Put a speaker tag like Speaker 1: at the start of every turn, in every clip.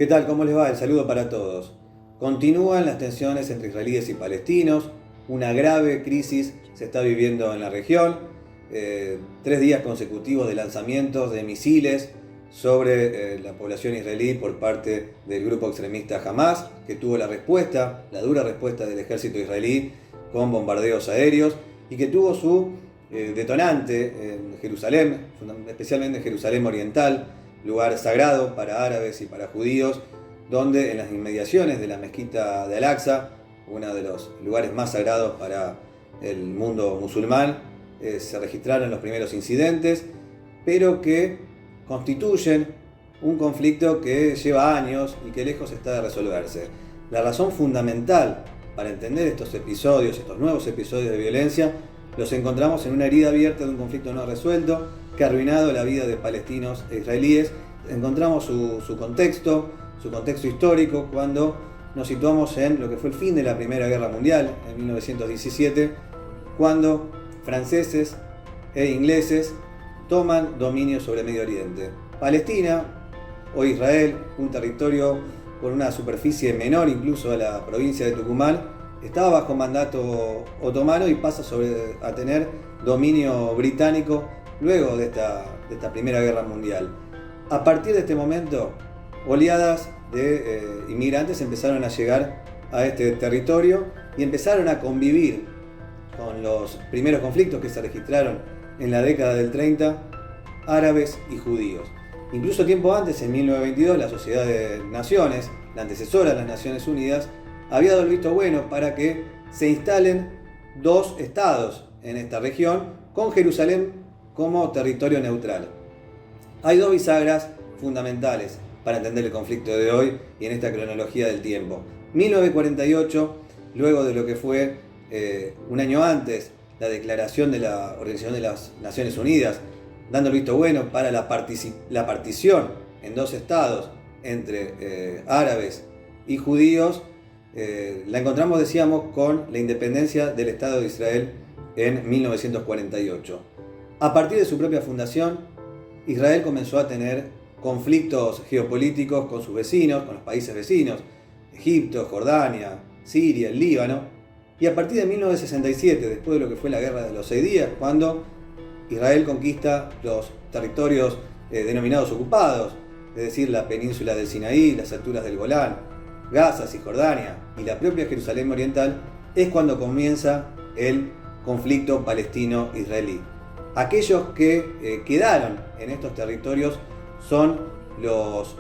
Speaker 1: ¿Qué tal? ¿Cómo les va? El saludo para todos. Continúan las tensiones entre israelíes y palestinos. Una grave crisis se está viviendo en la región. 3 días consecutivos de lanzamientos de misiles sobre la población israelí por parte del grupo extremista Hamas, que tuvo la dura respuesta del ejército israelí con bombardeos aéreos y que tuvo su detonante en Jerusalén, especialmente en Jerusalén Oriental, lugar sagrado para árabes y para judíos, donde en las inmediaciones de la mezquita de Al-Aqsa, uno de los lugares más sagrados para el mundo musulmán, se registraron los primeros incidentes, pero que constituyen un conflicto que lleva años y que lejos está de resolverse. La razón fundamental para entender estos nuevos episodios de violencia, los encontramos en una herida abierta de un conflicto no resuelto que ha arruinado la vida de palestinos e israelíes. Encontramos su contexto histórico cuando nos situamos en lo que fue el fin de la Primera Guerra Mundial, en 1917, cuando franceses e ingleses toman dominio sobre Medio Oriente. Palestina, o Israel, un territorio con una superficie menor incluso a la provincia de Tucumán, estaba bajo mandato otomano y pasa a tener dominio británico luego de esta Primera Guerra Mundial. A partir de este momento, oleadas de inmigrantes empezaron a llegar a este territorio y empezaron a convivir con los primeros conflictos que se registraron en la década del 30, árabes y judíos. Incluso tiempo antes, en 1922, la Sociedad de Naciones, la antecesora de las Naciones Unidas, había dado el visto bueno para que se instalen 2 estados en esta región, con Jerusalén como territorio neutral. Hay 2 bisagras fundamentales para entender el conflicto de hoy y en esta cronología del tiempo. 1948, luego de lo que fue un año antes la declaración de la Organización de las Naciones Unidas, dando el visto bueno para la partición en 2 estados entre árabes y judíos, la encontramos, decíamos, con la independencia del Estado de Israel en 1948. A partir de su propia fundación, Israel comenzó a tener conflictos geopolíticos con sus vecinos, con los países vecinos, Egipto, Jordania, Siria, el Líbano, y a partir de 1967, después de lo que fue la Guerra de los 6 días, cuando Israel conquista los territorios denominados ocupados, es decir, la península del Sinaí, las alturas del Golán, Gaza, Cisjordania y la propia Jerusalén Oriental, es cuando comienza el conflicto palestino-israelí. Aquellos que quedaron en estos territorios son los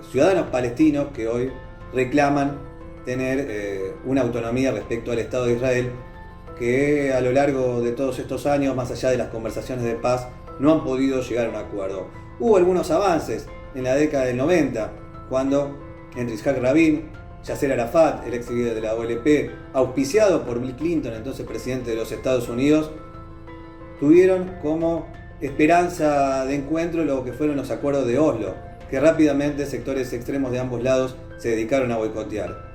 Speaker 1: ciudadanos palestinos que hoy reclaman tener una autonomía respecto al Estado de Israel, que a lo largo de todos estos años, más allá de las conversaciones de paz, no han podido llegar a un acuerdo. Hubo algunos avances en la década del 90, cuando entre Yitzhak Rabin, Yasser Arafat, el ex líder de la OLP, auspiciado por Bill Clinton, entonces presidente de los Estados Unidos, tuvieron como esperanza de encuentro lo que fueron los acuerdos de Oslo, que rápidamente sectores extremos de ambos lados se dedicaron a boicotear.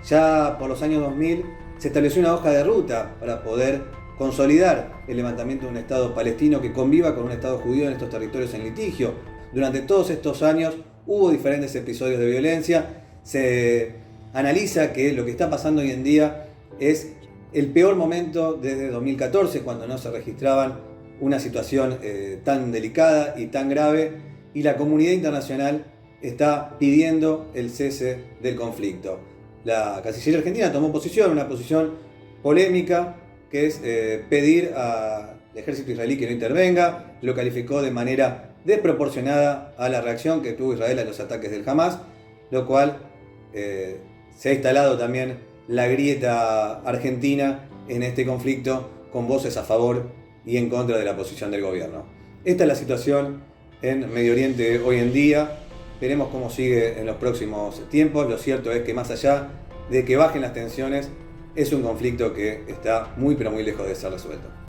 Speaker 1: Ya por los años 2000 se estableció una hoja de ruta para poder consolidar el levantamiento de un Estado palestino que conviva con un Estado judío en estos territorios en litigio. Durante todos estos años hubo diferentes episodios de violencia. Se analiza que lo que está pasando hoy en día es el peor momento desde 2014, cuando no se registraban una situación tan delicada y tan grave, y la comunidad internacional está pidiendo el cese del conflicto. La Cancillería argentina tomó una posición polémica, que es pedir al ejército israelí que no intervenga. Lo calificó de manera desproporcionada a la reacción que tuvo Israel a los ataques del Hamas, lo cual se ha instalado también la grieta argentina en este conflicto, con voces a favor y en contra de la posición del gobierno. Esta es la situación en Medio Oriente hoy en día. Veremos cómo sigue en los próximos tiempos. Lo cierto es que más allá de que bajen las tensiones, es un conflicto que está muy pero muy lejos de ser resuelto.